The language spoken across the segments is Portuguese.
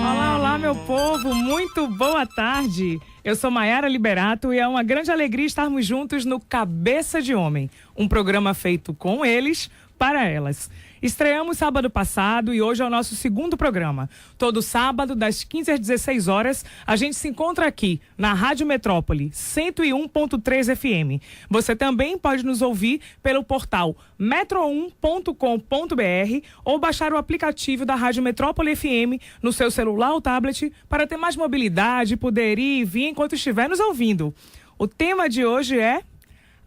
Olá, olá, meu povo, muito boa tarde. Eu sou Maiara Liberato e é uma grande alegria estarmos juntos no Cabeça de Homem, um programa feito com eles, para elas. Estreamos sábado passado e hoje é o nosso segundo programa. Todo sábado, das 15 às 16 horas, a gente se encontra aqui na Rádio Metrópole 101.3 FM. Você também pode nos ouvir pelo portal metro1.com.br ou baixar o aplicativo da Rádio Metrópole FM no seu celular ou tablet para ter mais mobilidade, poder ir e vir enquanto estiver nos ouvindo. O tema de hoje é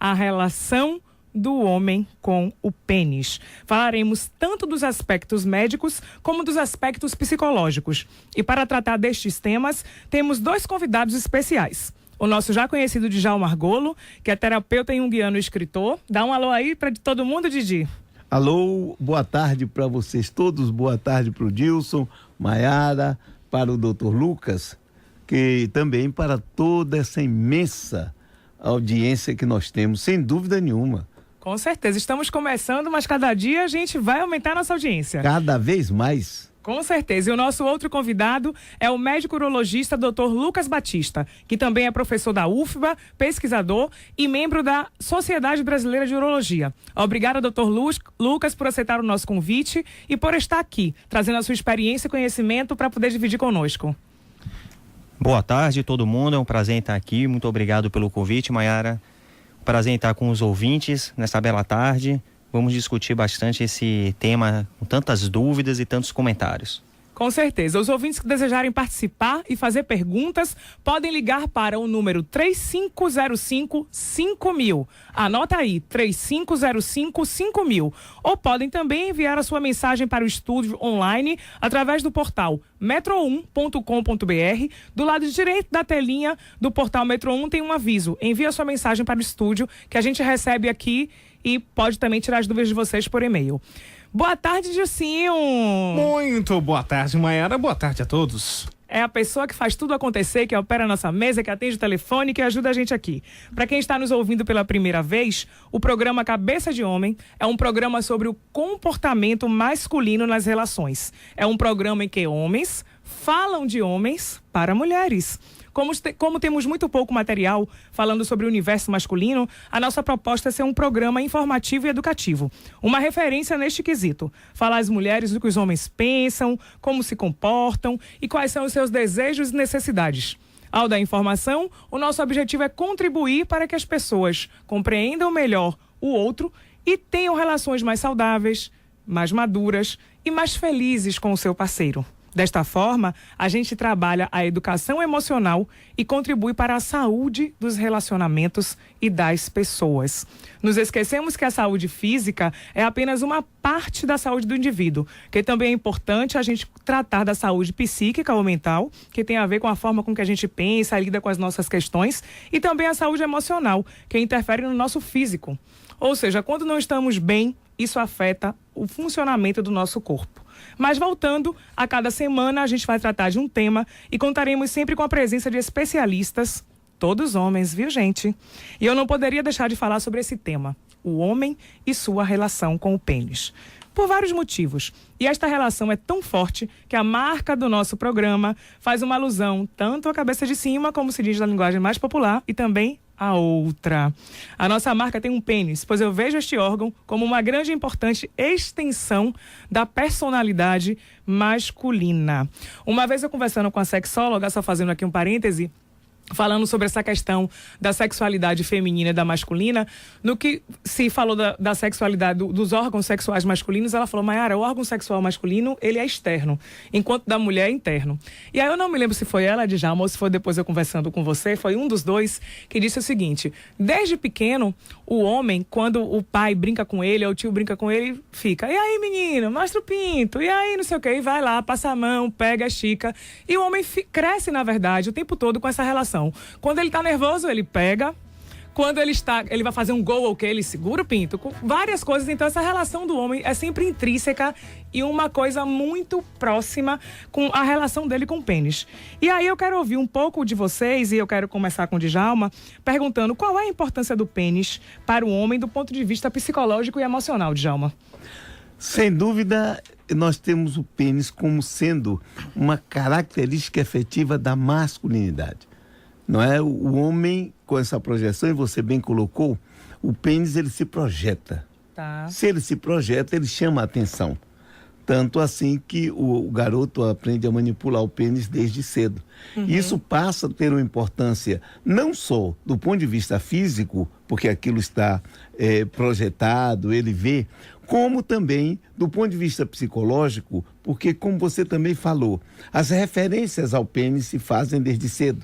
a relação do homem com o pênis. Falaremos tanto dos aspectos médicos como dos aspectos psicológicos. E para tratar destes temas, temos dois convidados especiais. O nosso já conhecido Djalma Argolo, que é terapeuta junguiano e escritor. Dá um alô aí para todo mundo, Didi. Alô, boa tarde para vocês todos, boa tarde para o Dilson, Maiara, para o Dr. Lucas, que também para toda essa imensa audiência que nós temos, sem dúvida nenhuma. Com certeza, estamos começando, mas cada dia a gente vai aumentar nossa audiência. Cada vez mais. Com certeza. E o nosso outro convidado é o médico urologista Dr. Lucas Batista, que também é professor da UFBA, pesquisador e membro da Sociedade Brasileira de Urologia. Obrigada, Dr. Lucas, por aceitar o nosso convite e por estar aqui, trazendo a sua experiência e conhecimento para poder dividir conosco. Boa tarde, todo mundo. É um prazer estar aqui. Muito obrigado pelo convite, Maiara. Prazer em estar com os ouvintes nessa bela tarde. Vamos discutir bastante esse tema com tantas dúvidas e tantos comentários. Com certeza. Os ouvintes que desejarem participar e fazer perguntas podem ligar para o número 3505-5000. Anota aí, 3505-5000. Ou podem também enviar a sua mensagem para o estúdio online através do portal metro1.com.br. Do lado direito da telinha do portal Metro 1 tem um aviso. Envie a sua mensagem para o estúdio que a gente recebe aqui e pode também tirar as dúvidas de vocês por e-mail. Boa tarde, Gilcinho. Muito boa tarde, Maiara. Boa tarde a todos. É a pessoa que faz tudo acontecer, que opera a nossa mesa, que atende o telefone, que ajuda a gente aqui. Para quem está nos ouvindo pela primeira vez, o programa Cabeça de Homem é um programa sobre o comportamento masculino nas relações. É um programa em que homens falam de homens para mulheres. Como temos muito pouco material falando sobre o universo masculino, a nossa proposta é ser um programa informativo e educativo. Uma referência neste quesito. Falar às mulheres do que os homens pensam, como se comportam e quais são os seus desejos e necessidades. Ao dar informação, o nosso objetivo é contribuir para que as pessoas compreendam melhor o outro e tenham relações mais saudáveis, mais maduras e mais felizes com o seu parceiro. Desta forma, a gente trabalha a educação emocional e contribui para a saúde dos relacionamentos e das pessoas. Nos esquecemos que a saúde física é apenas uma parte da saúde do indivíduo, que também é importante a gente tratar da saúde psíquica ou mental, que tem a ver com a forma com que a gente pensa, lida com as nossas questões, e também a saúde emocional, que interfere no nosso físico. Ou seja, quando não estamos bem, isso afeta o funcionamento do nosso corpo. Mas voltando, a cada semana a gente vai tratar de um tema e contaremos sempre com a presença de especialistas, todos homens, viu, gente? E eu não poderia deixar de falar sobre esse tema, o homem e sua relação com o pênis. Por vários motivos. E esta relação é tão forte que a marca do nosso programa faz uma alusão tanto à cabeça de cima, como se diz na linguagem mais popular, e também a outra. A nossa marca tem um pênis, pois eu vejo este órgão como uma grande e importante extensão da personalidade masculina. Uma vez eu conversando com a sexóloga, só fazendo aqui um parêntese, falando sobre essa questão da sexualidade feminina e da masculina, no que se falou da sexualidade, dos órgãos sexuais masculinos, ela falou, Maiara, o órgão sexual masculino, ele é externo, enquanto da mulher é interno. E aí eu não me lembro se foi ela, Djalma, ou se foi depois eu conversando com você, foi um dos dois que disse o seguinte, desde pequeno, o homem, quando o pai brinca com ele, ou o tio brinca com ele, fica, e aí menino, mostra o pinto, e aí não sei o que, e vai lá, passa a mão, pega, estica, e o homem cresce, na verdade, o tempo todo com essa relação. Quando ele tá nervoso, ele pega. Quando ele vai fazer um gol ou o que, ele segura o pinto. Com várias coisas. Então, essa relação do homem é sempre intrínseca e uma coisa muito próxima com a relação dele com o pênis. E aí eu quero ouvir um pouco de vocês, e eu quero começar com o Djalma, perguntando qual é a importância do pênis para o homem do ponto de vista psicológico e emocional, Djalma. Sem dúvida, nós temos o pênis como sendo uma característica efetiva da masculinidade. Não é? O homem, com essa projeção, e você bem colocou, o pênis ele se projeta. Tá. Se ele se projeta, ele chama a atenção. Tanto assim que o garoto aprende a manipular o pênis desde cedo. Isso passa a ter uma importância não só do ponto de vista físico, porque aquilo está projetado, ele vê, como também do ponto de vista psicológico, porque, como você também falou, as referências ao pênis se fazem desde cedo.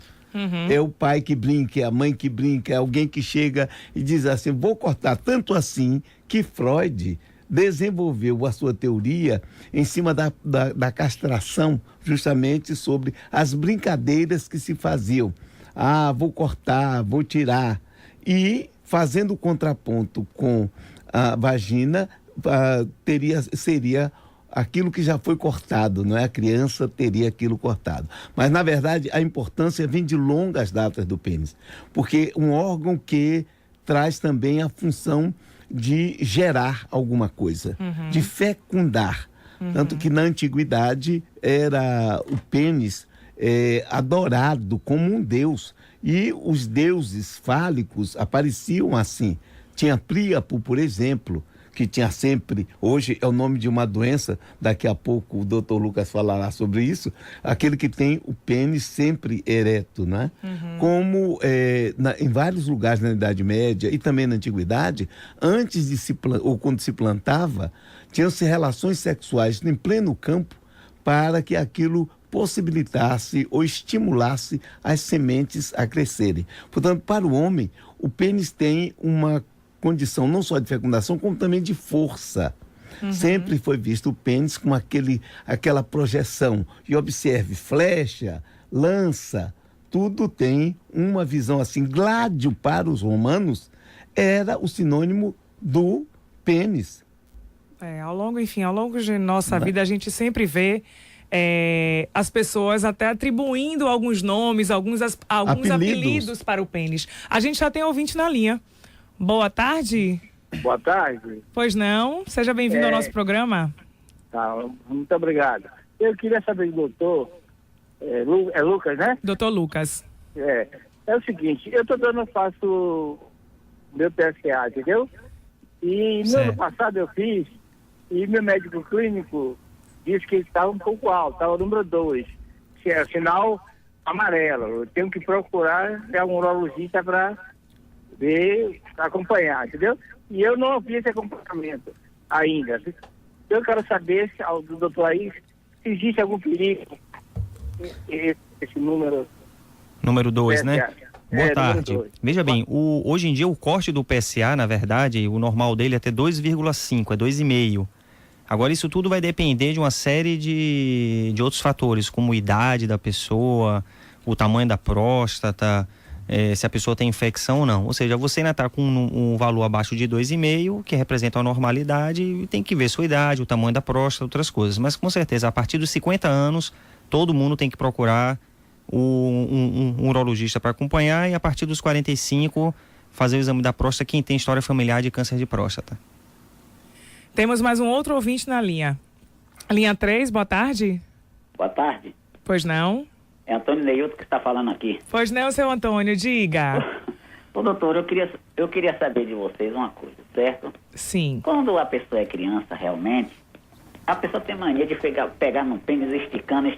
É o pai que brinca, é a mãe que brinca, é alguém que chega e diz assim, vou cortar, tanto assim que Freud desenvolveu a sua teoria em cima da castração, justamente sobre as brincadeiras que se faziam. Ah, vou cortar, vou tirar. E fazendo o contraponto com a vagina, seria aquilo que já foi cortado, não é? A criança teria aquilo cortado. Mas, na verdade, a importância vem de longas datas do pênis, porque um órgão que traz também a função de gerar alguma coisa, de fecundar. Tanto que na antiguidade era o pênis adorado como um deus. E os deuses fálicos apareciam assim. Tinha Príapo, por exemplo, que tinha sempre, hoje é o nome de uma doença, daqui a pouco o Dr. Lucas falará sobre isso, aquele que tem o pênis sempre ereto, né? Como em vários lugares na Idade Média e também na Antiguidade, antes de ou quando se plantava, tinham-se relações sexuais em pleno campo para que aquilo possibilitasse ou estimulasse as sementes a crescerem. Portanto, para o homem, o pênis tem uma condição não só de fecundação, como também de força. Sempre foi visto o pênis com aquela projeção. E observe, flecha, lança, tudo tem uma visão assim. Gládio, para os romanos, era o sinônimo do pênis. Ao longo de nossa vida, a gente sempre vê as pessoas até atribuindo alguns nomes, alguns apelidos para o pênis. A gente já tem ouvinte na linha. Boa tarde. Boa tarde. Pois não, seja bem-vindo ao nosso programa. Tá, muito obrigado. Eu queria saber, doutor, Lucas, né? Doutor Lucas. É o seguinte, eu faço meu PSA, entendeu? E no ano passado eu fiz, e meu médico clínico disse que estava um pouco alto, estava o número 2, que é sinal amarelo. Eu tenho que procurar um urologista para acompanhar, entendeu? E eu não vi esse acompanhamento ainda. Eu quero saber do doutor aí se existe algum perigo esse número. Número 2, né? Boa tarde. Veja bem, hoje em dia o corte do PSA, na verdade, o normal dele é até 2,5, é 2,5. Agora isso tudo vai depender de uma série de outros fatores, como a idade da pessoa, o tamanho da próstata, se a pessoa tem infecção ou não. Ou seja, você ainda está com um valor abaixo de 2,5, que representa a normalidade, e tem que ver sua idade, o tamanho da próstata, outras coisas. Mas com certeza, a partir dos 50 anos, todo mundo tem que procurar um urologista para acompanhar, e a partir dos 45, fazer o exame da próstata, quem tem história familiar de câncer de próstata. Temos mais um outro ouvinte na linha. Linha 3, boa tarde. Boa tarde. Pois não? É Antônio Neilton que está falando aqui. Pois não, seu Antônio, diga. Ô, doutor, eu queria saber de vocês uma coisa, certo? Sim. Quando a pessoa é criança, realmente, a pessoa tem mania de pegar no pênis, esticando,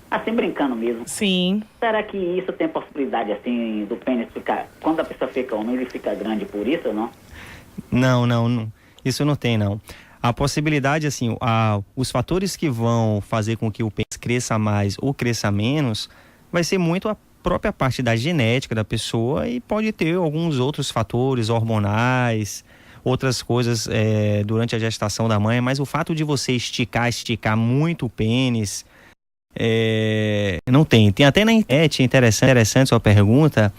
assim, brincando mesmo. Sim. Será que isso tem possibilidade, assim, do pênis ficar... Quando a pessoa fica homem, ele fica grande por isso ou não? Não. Isso não tem, não. A possibilidade, assim, os fatores que vão fazer com que o pênis cresça mais ou cresça menos, vai ser muito a própria parte da genética da pessoa, e pode ter alguns outros fatores hormonais, outras coisas durante a gestação da mãe, mas o fato de você esticar muito o pênis, não tem. Tem até na internet, interessante sua pergunta,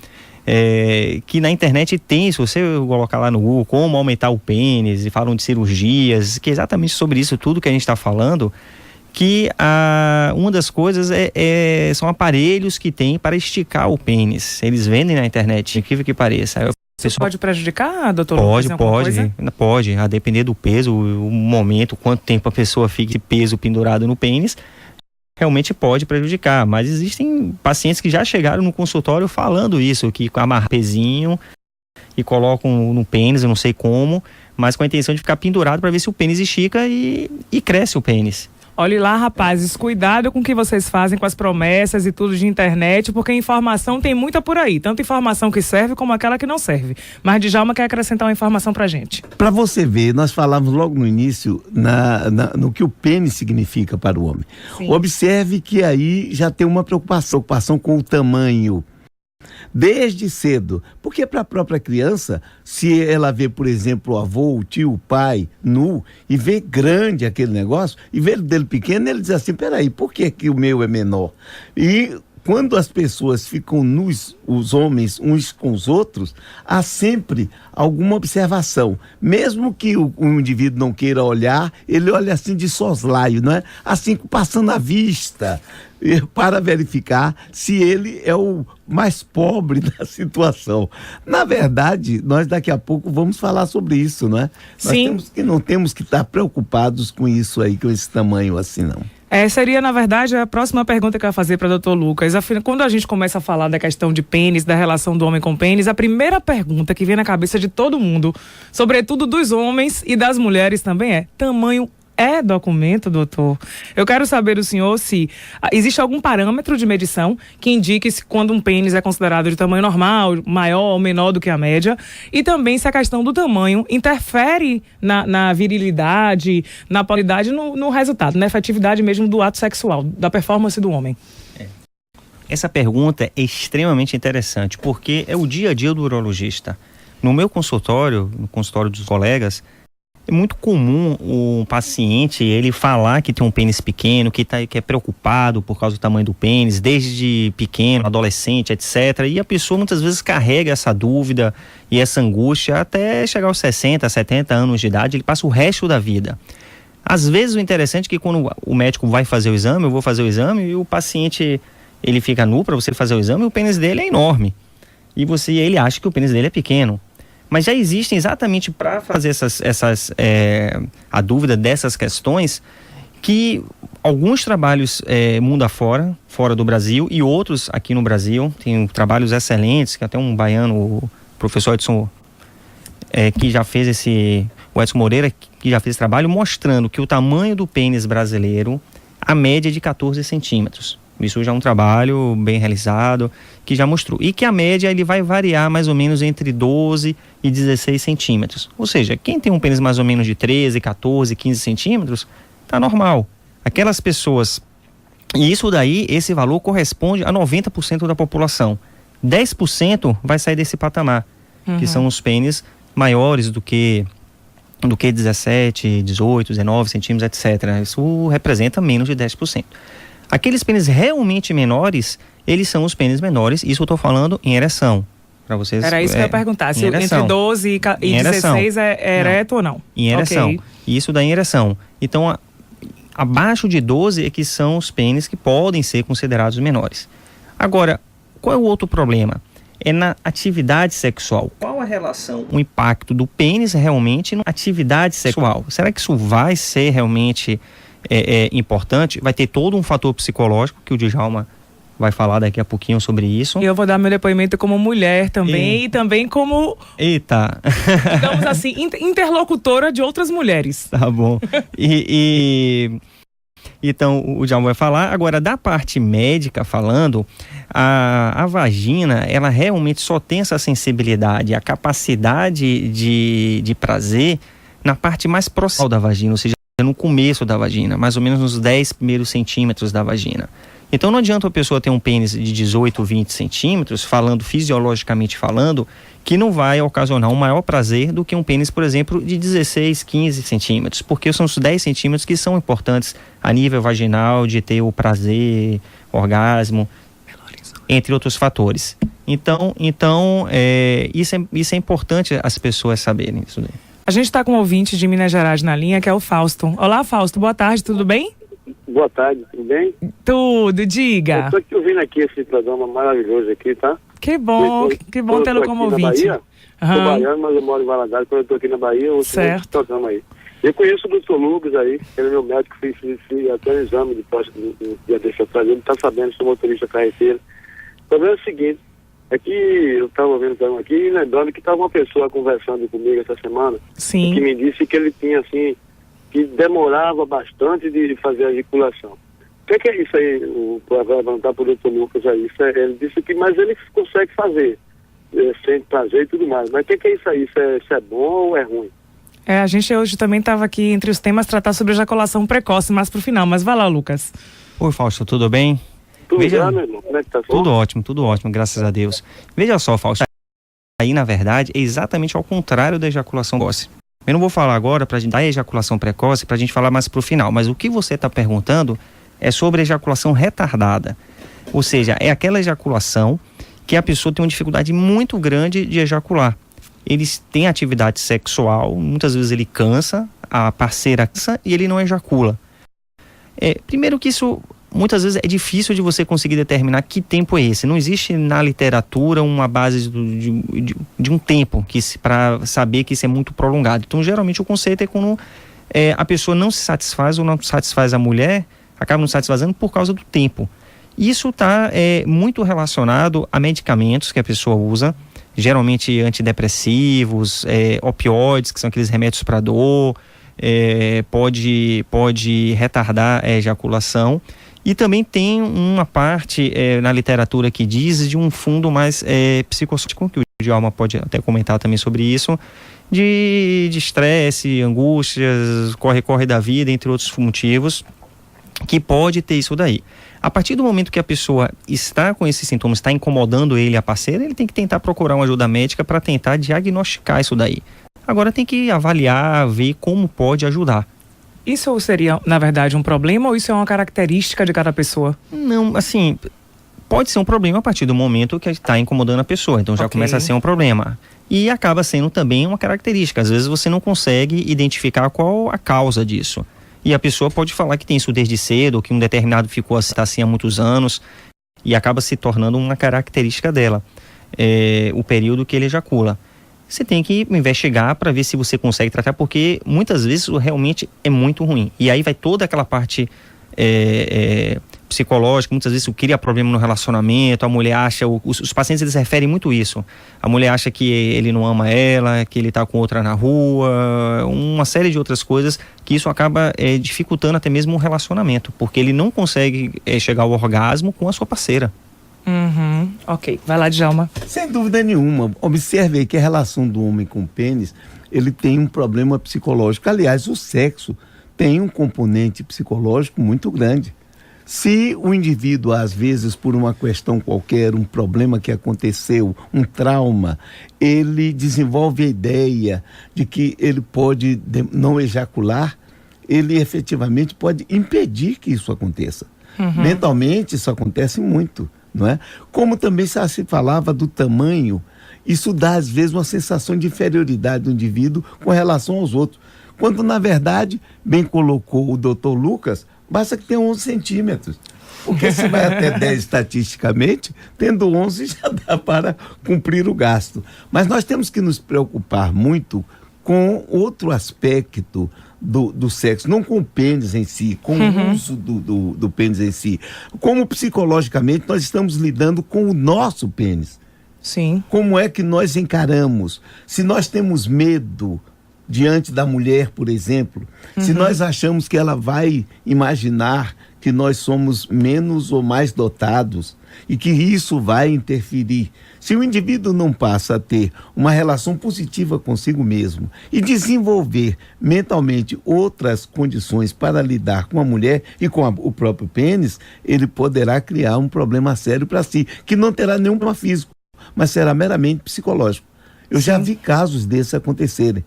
que na internet tem, se você colocar lá no Google, como aumentar o pênis, e falam de cirurgias, que é exatamente sobre isso tudo que a gente está falando, que uma das coisas são aparelhos que tem para esticar o pênis. Eles vendem na internet, incrível que pareça. Isso pode prejudicar, doutor? Pode, a depender do peso, o momento, quanto tempo a pessoa fica de peso pendurado no pênis, realmente pode prejudicar, mas existem pacientes que já chegaram no consultório falando isso, que amarram pezinho e colocam no pênis, eu não sei como, mas com a intenção de ficar pendurado para ver se o pênis estica e cresce o pênis. Olhe lá, rapazes, cuidado com o que vocês fazem com as promessas e tudo de internet, porque informação tem muita por aí, tanto informação que serve como aquela que não serve. Mas Djalma quer acrescentar uma informação pra gente. Para você ver, nós falamos logo no início no que o pênis significa para o homem. Sim. Observe que aí já tem uma preocupação com o tamanho. Desde cedo, porque para a própria criança, se ela vê, por exemplo, o avô, o tio, o pai nu e vê grande aquele negócio e vê dele pequeno, ele diz assim, peraí, por que o meu é menor? E quando as pessoas ficam nus, os homens, uns com os outros, há sempre alguma observação. Mesmo que o indivíduo não queira olhar, ele olha assim de soslaio, não é? Assim, passando a vista, para verificar se ele é o mais pobre da situação. Na verdade, nós daqui a pouco vamos falar sobre isso, não é? Sim. Não temos que estar preocupados com isso aí, com esse tamanho assim, não. Seria, na verdade, a próxima pergunta que eu ia fazer para o doutor Lucas. Afinal, quando a gente começa a falar da questão de pênis, da relação do homem com pênis, a primeira pergunta que vem na cabeça de todo mundo, sobretudo dos homens e das mulheres também, é: tamanho é documento, doutor? Eu quero saber do senhor se existe algum parâmetro de medição que indique se quando um pênis é considerado de tamanho normal, maior ou menor do que a média, e também se a questão do tamanho interfere na virilidade, na qualidade, no resultado, na efetividade mesmo do ato sexual, da performance do homem. Essa pergunta é extremamente interessante, porque é o dia a dia do urologista. No meu consultório, no consultório dos colegas, é muito comum o paciente ele falar que tem um pênis pequeno, que é preocupado por causa do tamanho do pênis, desde pequeno, adolescente, etc. E a pessoa muitas vezes carrega essa dúvida e essa angústia até chegar aos 60, 70 anos de idade, ele passa o resto da vida. Às vezes o interessante é que quando o médico vai fazer o exame, eu vou fazer o exame e o paciente ele fica nu para você fazer o exame e o pênis dele é enorme. E ele acha que o pênis dele é pequeno. Mas já existem exatamente para fazer a dúvida dessas questões, que alguns trabalhos mundo afora, fora do Brasil, e outros aqui no Brasil, tem trabalhos excelentes, que até um baiano, o professor Edson, que já fez o Edson Moreira, que já fez esse trabalho, mostrando que o tamanho do pênis brasileiro, a média é de 14 centímetros. Isso já é um trabalho bem realizado, que já mostrou. E que a média ele vai variar mais ou menos entre 12 e 16 centímetros. Ou seja, quem tem um pênis mais ou menos de 13, 14, 15 centímetros, tá normal. Aquelas pessoas... E isso daí, esse valor corresponde a 90% da população. 10% vai sair desse patamar, que são os pênis maiores do que 17, 18, 19 centímetros, etc. Isso representa menos de 10%. Aqueles pênis realmente menores, eles são os pênis menores, isso eu estou falando em ereção. Para vocês. Era isso que eu ia perguntar, se entre 12 e 16 é ereto ou não? Em ereção. Okay. Isso dá em ereção. Então, abaixo de 12 é que são os pênis que podem ser considerados menores. Agora, qual é o outro problema? É na atividade sexual. Qual a relação, o impacto do pênis realmente na atividade sexual? Será que isso vai ser realmente... importante? Vai ter todo um fator psicológico que o Djalma vai falar daqui a pouquinho sobre isso. E eu vou dar meu depoimento como mulher também e também como, digamos assim, interlocutora de outras mulheres. Tá bom. Então o Djalma vai falar. Agora, da parte médica falando, a vagina, ela realmente só tem essa sensibilidade, a capacidade de prazer na parte mais próxima da vagina, ou seja, no começo da vagina, mais ou menos nos 10 primeiros centímetros da vagina. Então não adianta a pessoa ter um pênis de 18, 20 centímetros, fisiologicamente falando, que não vai ocasionar um maior prazer do que um pênis, por exemplo, de 16, 15 centímetros, porque são os 10 centímetros que são importantes a nível vaginal, de ter o prazer, orgasmo, entre outros fatores. Então isso é importante as pessoas saberem isso daí. A gente está com um ouvinte de Minas Gerais na linha, que é o Fausto. Olá, Fausto, boa tarde, tudo bem? Boa tarde, tudo bem? Tudo, diga. Eu estou aqui ouvindo aqui esse programa maravilhoso aqui, tá? Que bom tê-lo como ouvinte. Sou baiano, mas eu moro em Valadares. Quando eu estou aqui na Bahia, eu certo. programa aí. Eu conheço o doutor Lucas aí, ele é meu médico, fiz até um exame de dia desse atrás, ele está sabendo, sou motorista carreteiro. O problema é o seguinte, é que eu estava ouvindo aqui e lembrando que estava uma pessoa conversando comigo essa semana, Sim. que me disse que ele tinha assim, que demorava bastante de fazer a eyaculação. O que é isso aí, para levantar para o doutor Lucas aí? Ele disse que, mas ele consegue fazer, sem prazer e tudo mais. Mas o que é isso aí? Isso é bom ou é ruim? A gente hoje também estava aqui entre os temas tratar sobre ejaculação precoce, mais pro final. Mas vai lá, Lucas. Oi, Fausto, tudo bem? Tudo bem, meu irmão? Como é que tá? Tudo ótimo, graças a Deus. Veja só, Fausto, aí na verdade é exatamente ao contrário da ejaculação precoce. Eu não vou falar agora da ejaculação precoce para a gente falar mais pro final, mas o que você está perguntando é sobre ejaculação retardada. Ou seja, é aquela ejaculação que a pessoa tem uma dificuldade muito grande de ejacular. Eles têm atividade sexual, muitas vezes ele cansa, a parceira cansa e ele não ejacula. Primeiro que isso, muitas vezes é difícil de você conseguir determinar que tempo é esse. Não existe na literatura uma base de um tempo para saber que isso é muito prolongado. Então, geralmente o conceito é quando a pessoa não se satisfaz ou não satisfaz a mulher, acaba não satisfazendo por causa do tempo. Isso está muito relacionado a medicamentos que a pessoa usa, geralmente antidepressivos, opioides, que são aqueles remédios para dor, pode retardar a ejaculação. E também tem uma parte na literatura que diz de um fundo mais psicossocial, que o Djalma pode até comentar também sobre isso, de estresse, angústias, corre-corre da vida, entre outros motivos, que pode ter isso daí. A partir do momento que a pessoa está com esses sintomas, está incomodando ele, a parceira, ele tem que tentar procurar uma ajuda médica para tentar diagnosticar isso daí. Agora tem que avaliar, ver como pode ajudar. Isso seria, na verdade, um problema ou isso é uma característica de cada pessoa? Não, assim, pode ser um problema a partir do momento que está incomodando a pessoa. Então já começa a ser um problema. E acaba sendo também uma característica. Às vezes você não consegue identificar qual a causa disso. E a pessoa pode falar que tem isso desde cedo, ou que um determinado ficou assim há muitos anos, e acaba se tornando uma característica dela, o período que ele ejacula. Você tem que investigar para ver se você consegue tratar, porque muitas vezes isso realmente é muito ruim. E aí vai toda aquela parte psicológica, muitas vezes cria problema no relacionamento, a mulher acha, os pacientes eles referem muito isso, a mulher acha que ele não ama ela, que ele está com outra na rua, uma série de outras coisas, que isso acaba dificultando até mesmo um relacionamento, porque ele não consegue chegar ao orgasmo com a sua parceira. Ok, vai lá, Djalma. Sem dúvida nenhuma, observe aí que a relação do homem com o pênis, ele tem um problema psicológico. Aliás, o sexo tem um componente psicológico muito grande. Se o indivíduo, às vezes, por uma questão qualquer, um problema que aconteceu, um trauma, ele desenvolve a ideia de que ele pode não ejacular, ele efetivamente pode impedir que isso aconteça. Mentalmente, isso acontece muito, não é? Como também se falava do tamanho, isso dá, às vezes, uma sensação de inferioridade do indivíduo com relação aos outros. Quando, na verdade, bem colocou o doutor Lucas, basta que tenha 11 centímetros. Porque se vai até 10 estatisticamente, tendo 11 já dá para cumprir o gasto. Mas nós temos que nos preocupar muito com outro aspecto do sexo, não com o pênis em si, com o uso do pênis em si. Como psicologicamente nós estamos lidando com o nosso pênis. Sim. Como é que nós encaramos? Se nós temos medo diante da mulher, por exemplo, se nós achamos que ela vai imaginar que nós somos menos ou mais dotados e que isso vai interferir. Se o indivíduo não passa a ter uma relação positiva consigo mesmo e desenvolver mentalmente outras condições para lidar com a mulher e com o próprio pênis, ele poderá criar um problema sério para si, que não terá nenhum problema físico, mas será meramente psicológico. Eu já vi casos desses acontecerem,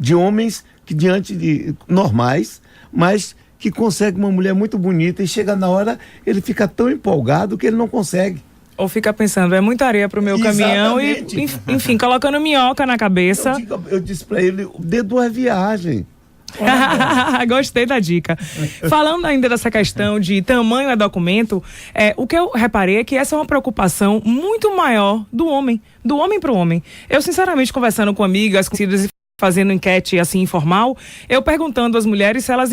de homens que diante de normais, mas que conseguem uma mulher muito bonita e chega na hora, ele fica tão empolgado que ele não consegue. Ou fica pensando, é muita areia pro meu caminhão e, enfim, colocando minhoca na cabeça. Eu disse para ele, dê 2 viagens. Gostei da dica. Falando ainda dessa questão de tamanho é documento, o que eu reparei é que essa é uma preocupação muito maior do homem para o homem. Eu, sinceramente, conversando com amigas, conhecidas e fazendo enquete assim informal, eu perguntando às mulheres se elas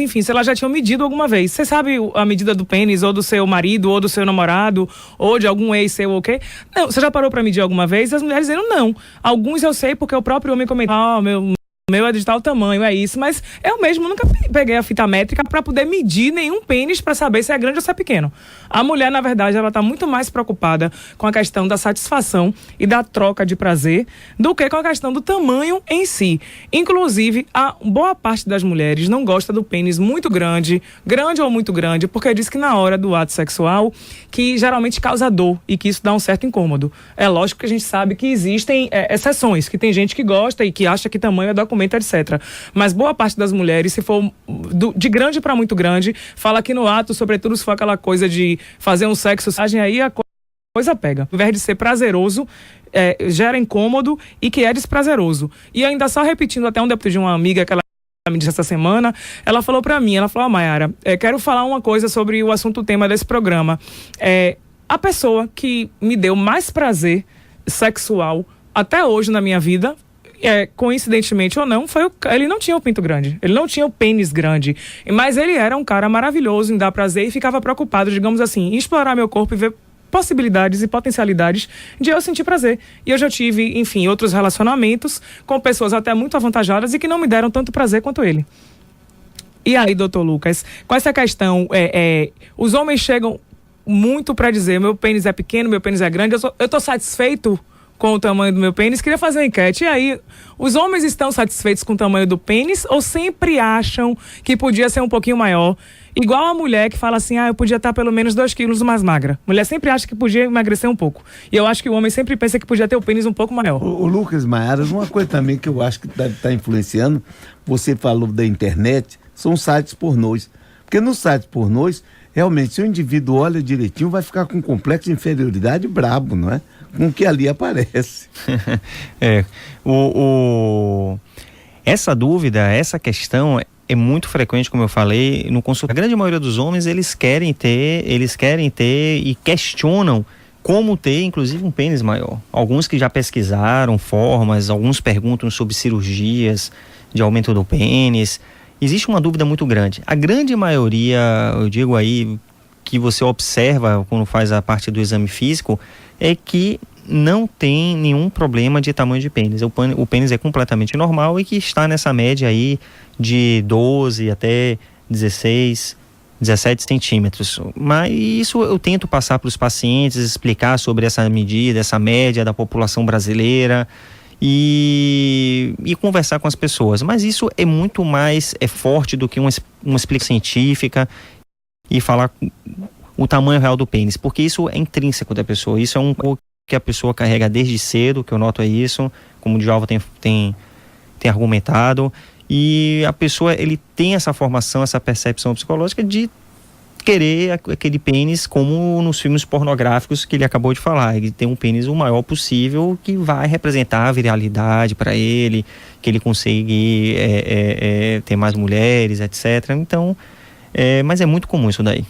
já tinham medido alguma vez. Você sabe a medida do pênis ou do seu marido ou do seu namorado ou de algum ex seu ou o quê? Não, você já parou para medir alguma vez? As mulheres dizendo não. Alguns eu sei porque o próprio homem comentou, meu é de tal tamanho, é isso, mas eu mesmo nunca peguei a fita métrica para poder medir nenhum pênis para saber se é grande ou se é pequeno. A mulher, na verdade, ela está muito mais preocupada com a questão da satisfação e da troca de prazer do que com a questão do tamanho em si. Inclusive, a boa parte das mulheres não gosta do pênis muito grande ou muito grande, porque diz que na hora do ato sexual, que geralmente causa dor e que isso dá um certo incômodo. É lógico que a gente sabe que existem exceções, que tem gente que gosta e que acha que tamanho é documento, etc. Mas boa parte das mulheres, se for de grande para muito grande, fala que no ato, sobretudo se for aquela coisa de fazer um sexo, aí a coisa pega. Ao invés de ser prazeroso, gera incômodo e que é desprazeroso. E ainda só repetindo até um deputado de uma amiga que ela me disse essa semana, ela falou pra mim, Mayara, quero falar uma coisa sobre o assunto, o tema desse programa. A pessoa que me deu mais prazer sexual até hoje na minha vida, coincidentemente ou não, ele não tinha o pinto grande, ele não tinha o pênis grande, mas ele era um cara maravilhoso em dar prazer e ficava preocupado, digamos assim, em explorar meu corpo e ver possibilidades e potencialidades de eu sentir prazer. E eu já tive, enfim, outros relacionamentos com pessoas até muito avantajadas e que não me deram tanto prazer quanto ele. E aí, doutor Lucas, com essa questão, os homens chegam muito para dizer, meu pênis é pequeno, meu pênis é grande, eu tô satisfeito com o tamanho do meu pênis. Queria fazer uma enquete. E aí, os homens estão satisfeitos com o tamanho do pênis ou sempre acham que podia ser um pouquinho maior? Igual a mulher que fala assim, eu podia estar pelo menos 2 quilos mais magra. Mulher sempre acha que podia emagrecer um pouco. E eu acho que o homem sempre pensa que podia ter o pênis um pouco maior. O Lucas, Mayara, uma coisa também que eu acho que deve estar influenciando, você falou da internet, são sites pornôs. Porque nos sites pornôs, realmente, se o indivíduo olha direitinho, vai ficar com um complexo de inferioridade brabo, não é? Com o que ali aparece. Essa dúvida, essa questão é muito frequente, como eu falei, no consultório. A grande maioria dos homens, eles querem ter e questionam como ter, inclusive, um pênis maior. Alguns que já pesquisaram formas, alguns perguntam sobre cirurgias de aumento do pênis. Existe uma dúvida muito grande. A grande maioria, eu digo aí, que você observa quando faz a parte do exame físico, é que não tem nenhum problema de tamanho de pênis. O pênis é completamente normal e que está nessa média aí de 12 até 16, 17 centímetros. Mas isso eu tento passar para os pacientes, explicar sobre essa medida, essa média da população brasileira e conversar com as pessoas. Mas isso é muito mais forte do que uma explicação científica e falar o tamanho real do pênis, porque isso é intrínseco da pessoa, isso é um que a pessoa carrega desde cedo, que eu noto isso, como o Djalma tem argumentado, e a pessoa, ele tem essa formação, essa percepção psicológica de querer aquele pênis como nos filmes pornográficos que ele acabou de falar, ele tem um pênis o maior possível que vai representar a virilidade para ele, que ele consegue ter mais mulheres, etc. Então, mas é muito comum isso daí.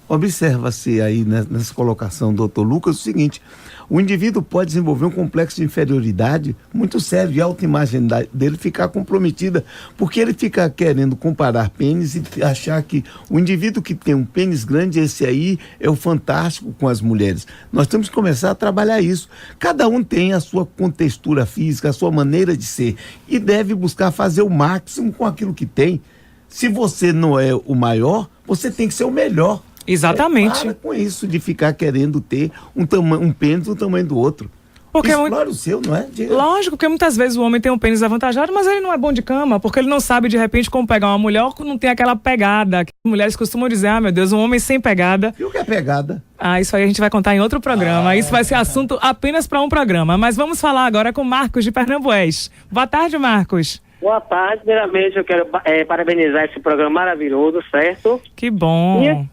Observa-se aí nessa colocação, doutor Lucas, o seguinte: o indivíduo pode desenvolver um complexo de inferioridade muito sério e a autoimagem dele ficar comprometida, porque ele fica querendo comparar pênis e achar que o indivíduo que tem um pênis grande, esse aí é o fantástico com as mulheres. Nós temos que começar a trabalhar isso. Cada um tem a sua contextura física, a sua maneira de ser e deve buscar fazer o máximo com aquilo que tem. Se você não é o maior, você tem que ser o melhor. Exatamente. Para com isso de ficar querendo ter um pênis do tamanho do outro. Porque explora o seu, não é? Lógico, porque muitas vezes o homem tem um pênis avantajado, mas ele não é bom de cama, porque ele não sabe de repente como pegar uma mulher ou não tem aquela pegada. As mulheres costumam dizer, meu Deus, um homem sem pegada. E o que é pegada? Isso aí a gente vai contar em outro programa. Isso vai ser assunto apenas para um programa. Mas vamos falar agora com Marcos de Pernambués. Boa tarde, Marcos. Boa tarde. Primeiramente, eu quero parabenizar esse programa maravilhoso, certo? Que bom.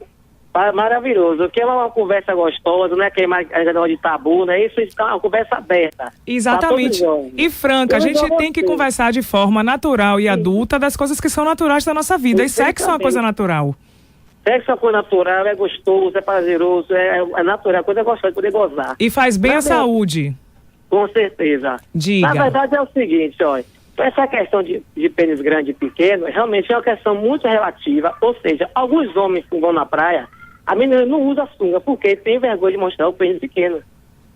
Maravilhoso, que é uma conversa gostosa, não é aquele negócio de tabu, né? Isso é uma conversa aberta. Exatamente. E franca, a gente tem que conversar de forma natural e adulta das coisas que são naturais da nossa vida. E sexo é uma coisa natural. Sexo é uma coisa natural, é gostoso, é prazeroso, é natural, é coisa gostosa de poder gozar. E faz bem à saúde. Com certeza. Diga. Na verdade é o seguinte, olha, essa questão de pênis grande e pequeno realmente é uma questão muito relativa, ou seja, alguns homens que vão na praia, a menina não usa sunga porque tem vergonha de mostrar o pênis pequeno.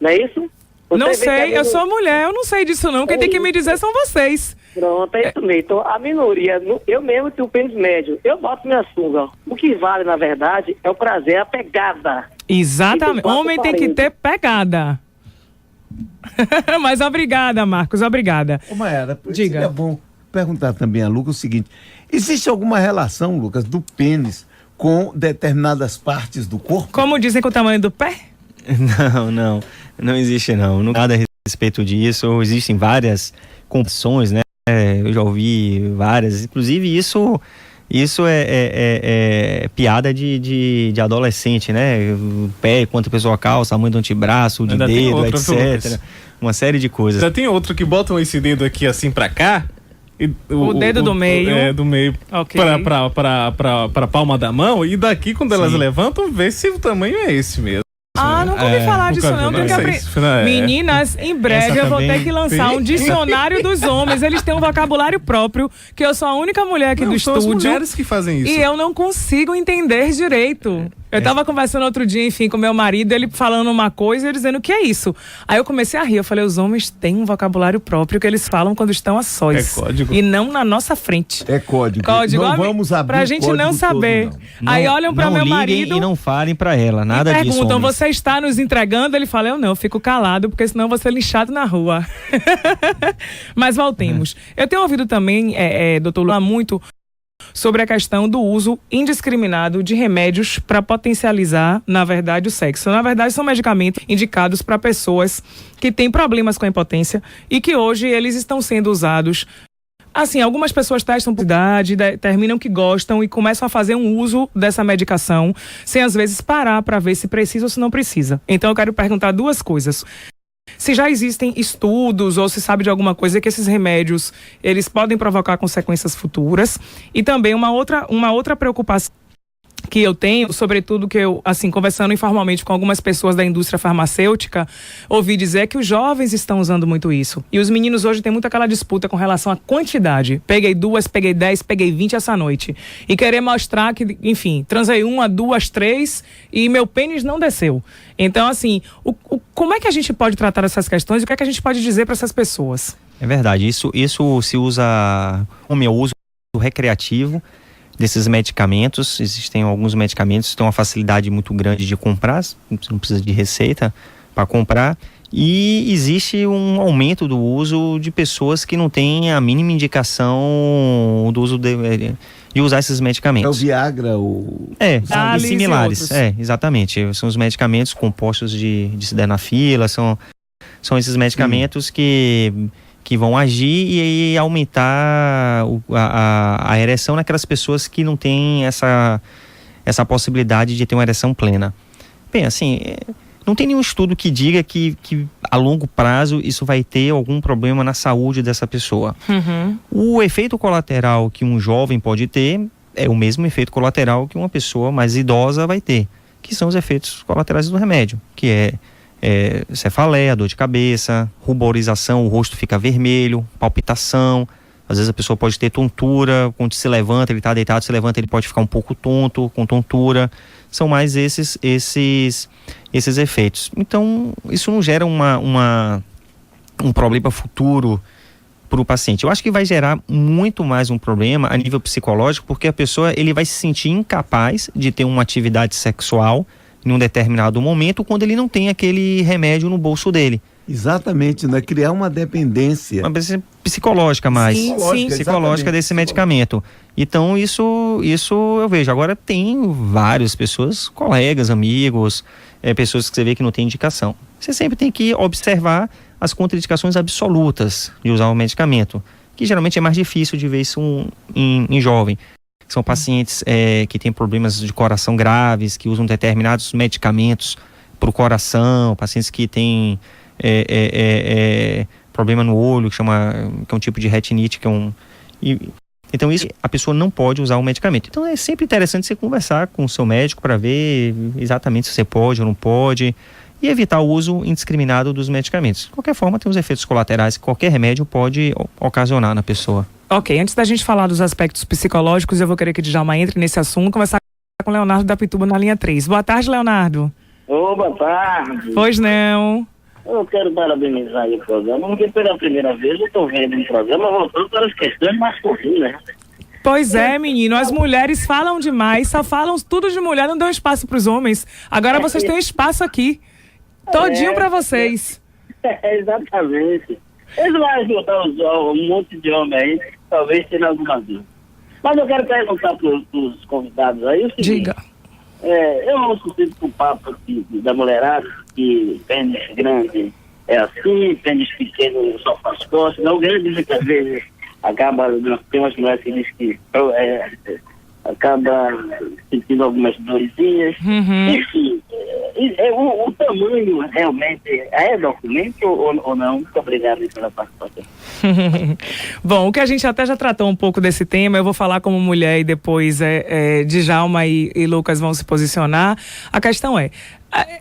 Não é isso? Não sei, eu sou mulher, eu não sei disso não. Quem tem que me dizer são vocês. Pronto, é isso mesmo. Então, a minoria, eu mesmo tenho pênis médio, eu boto minha sunga. O que vale, na verdade, é o prazer, a pegada. Exatamente. Homem tem que ter pegada. Mas obrigada, Marcos, obrigada. Ô, Mayara, diga. Seria bom perguntar também a Lucas o seguinte: existe alguma relação, Lucas, do pênis com determinadas partes do corpo? Como dizem com o tamanho do pé? Não existe não. Nada a respeito disso. Existem várias competições, né? Eu já ouvi várias. Inclusive isso é piada de adolescente, né? O pé, quanto a pessoa calça, tamanho do antebraço, de dedo, etc. Uma série de coisas. Já tem outro que botam esse dedo aqui assim pra cá. O dedo do meio. É, do meio okay. pra palma da mão. E daqui, quando elas levantam, vê se o tamanho é esse mesmo. Nunca ouvi falar disso não. Meninas, em breve eu vou ter que lançar um dicionário dos homens. Eles têm um vocabulário próprio, que eu sou a única mulher aqui do estúdio. São as mulheres que fazem isso. E eu não consigo entender direito. Eu tava conversando outro dia, enfim, com meu marido, ele falando uma coisa e eu dizendo, o que é isso? Aí eu comecei a rir, eu falei, os homens têm um vocabulário próprio que eles falam quando estão a sós. É código. E não na nossa frente. É código. Não vamos abrir pra gente não saber. Todo, não. Aí olham pra meu marido e não falem pra ela, nada disso. Perguntam, você está nos entregando? Ele fala, eu não, fico calado, porque senão eu vou ser lixado na rua. Mas voltemos. Eu tenho ouvido também, doutor Lula, muito sobre a questão do uso indiscriminado de remédios para potencializar, na verdade, o sexo. Na verdade, são medicamentos indicados para pessoas que têm problemas com a impotência e que hoje eles estão sendo usados. Assim, algumas pessoas testam por idade, determinam que gostam e começam a fazer um uso dessa medicação sem, às vezes, parar para ver se precisa ou se não precisa. Então, eu quero perguntar duas coisas. Se já existem estudos ou se sabe de alguma coisa que esses remédios eles podem provocar consequências futuras. E também uma outra preocupação que eu tenho, sobretudo que eu, assim, conversando informalmente com algumas pessoas da indústria farmacêutica, ouvi dizer que os jovens estão usando muito isso. E os meninos hoje têm muito aquela disputa com relação à quantidade. Peguei 2, peguei 10, peguei 20 essa noite. E querer mostrar que, enfim, transei 1, 2, 3 e meu pênis não desceu. Então, assim, como é que a gente pode tratar essas questões e o que é que a gente pode dizer para essas pessoas? É verdade, isso se usa como eu uso recreativo desses medicamentos. Existem alguns medicamentos que têm uma facilidade muito grande de comprar, você não precisa de receita para comprar, e existe um aumento do uso de pessoas que não têm a mínima indicação do uso de usar esses medicamentos. É o Viagra, e similares. Exatamente. São os medicamentos compostos de sildenafila, são esses medicamentos que vão agir e aumentar a ereção naquelas pessoas que não têm essa possibilidade de ter uma ereção plena. Bem, assim, não tem nenhum estudo que diga que a longo prazo isso vai ter algum problema na saúde dessa pessoa. Uhum. O efeito colateral que um jovem pode ter é o mesmo efeito colateral que uma pessoa mais idosa vai ter, que são os efeitos colaterais do remédio, que é cefaleia, dor de cabeça, ruborização, o rosto fica vermelho, palpitação, às vezes a pessoa pode ter tontura, quando se levanta, ele está deitado, se levanta, ele pode ficar um pouco tonto, com tontura. São mais esses efeitos. Então, isso não gera um problema futuro para o paciente. Eu acho que vai gerar muito mais um problema a nível psicológico, porque a pessoa ele vai se sentir incapaz de ter uma atividade sexual em um determinado momento, quando ele não tem aquele remédio no bolso dele. Exatamente, né? Criar uma dependência. Uma dependência psicológica mais. Sim, psicológica desse medicamento. Então, isso eu vejo. Agora, tem várias pessoas, colegas, amigos, pessoas que você vê que não tem indicação. Você sempre tem que observar as contraindicações absolutas de usar o medicamento, que geralmente é mais difícil de ver isso em jovem. que são pacientes que têm problemas de coração graves, que usam determinados medicamentos para o coração, pacientes que têm problema no olho, que é um tipo de retinite, então isso a pessoa não pode usar o medicamento. Então é sempre interessante você conversar com o seu médico para ver exatamente se você pode ou não pode e evitar o uso indiscriminado dos medicamentos. De qualquer forma, tem os efeitos colaterais que qualquer remédio pode ocasionar na pessoa. Ok, antes da gente falar dos aspectos psicológicos, eu vou querer que o Djalma entre nesse assunto, conversar com o Leonardo da Pituba na linha 3. Boa tarde, Leonardo. Boa tarde. Pois não. Eu quero parabenizar aí o programa, porque pela primeira vez eu estou vendo um programa voltando para as questões masculinas. Pois é, menino, as mulheres falam demais, só falam tudo de mulher, não dão espaço para os homens. Agora vocês têm espaço aqui, todinho para vocês. Exatamente. Eles vão ajudar um monte de homem aí, talvez tenha alguma dúvida. Mas eu quero perguntar para os convidados aí o seguinte. Diga. Eu ouço sempre com o papo da mulherada que pênis grande é assim, pênis pequeno só faz costas. Não, grande muitas vezes acaba, tem umas mulheres que dizem que acaba sentindo algumas dorzinhas. Enfim, o tamanho realmente é documento ou não? Muito obrigado pela participação. Bom, o que a gente até já tratou um pouco desse tema, eu vou falar como mulher e depois Djalma e Lucas vão se posicionar. A questão é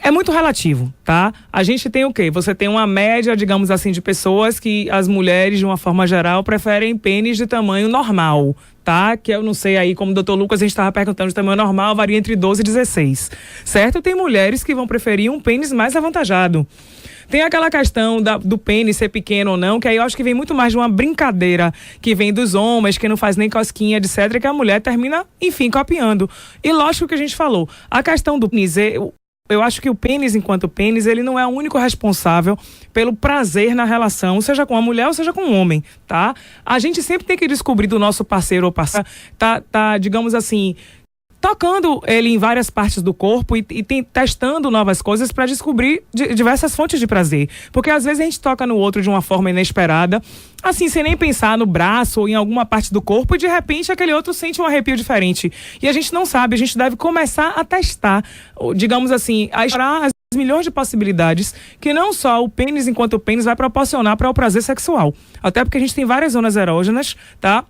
muito relativo, tá? A gente tem o quê? Você tem uma média, digamos assim, de pessoas que as mulheres, de uma forma geral, preferem pênis de tamanho normal, tá? Que eu não sei aí, como o doutor Lucas, a gente estava perguntando, de tamanho normal varia entre 12 e 16, certo? Tem mulheres que vão preferir um pênis mais avantajado. Tem aquela questão do pênis ser pequeno ou não, que aí eu acho que vem muito mais de uma brincadeira que vem dos homens, que não faz nem cosquinha, etc., que a mulher termina, enfim, copiando. E lógico que a gente falou, a questão do pênis, eu acho que o pênis, enquanto pênis, ele não é o único responsável pelo prazer na relação, seja com a mulher ou seja com o homem, tá? A gente sempre tem que descobrir do nosso parceiro ou parceira, digamos assim, tocando ele em várias partes do corpo e testando novas coisas para descobrir diversas fontes de prazer. Porque às vezes a gente toca no outro de uma forma inesperada, assim, sem nem pensar no braço ou em alguma parte do corpo, e de repente aquele outro sente um arrepio diferente. E a gente não sabe, a gente deve começar a testar, digamos assim, a explorar as milhões de possibilidades que não só o pênis enquanto o pênis vai proporcionar para o prazer sexual. Até porque a gente tem várias zonas erógenas, tá?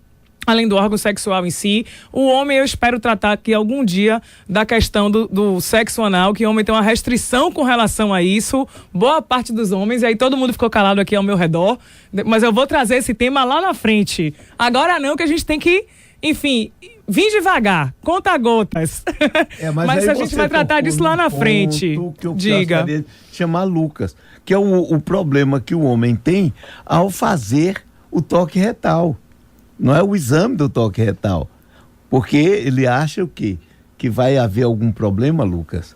Além do órgão sexual em si, o homem, eu espero tratar aqui algum dia da questão do sexo anal, que o homem tem uma restrição com relação a isso, boa parte dos homens, e aí todo mundo ficou calado aqui ao meu redor, mas eu vou trazer esse tema lá na frente. Agora não, que a gente tem que, enfim, vir devagar, conta gotas. Mas a gente vai tratar disso lá na frente. Que eu gostaria de chamar Lucas, que é o problema que o homem tem ao fazer o toque retal. Não é o exame do toque retal. Porque ele acha o quê? Que vai haver algum problema, Lucas?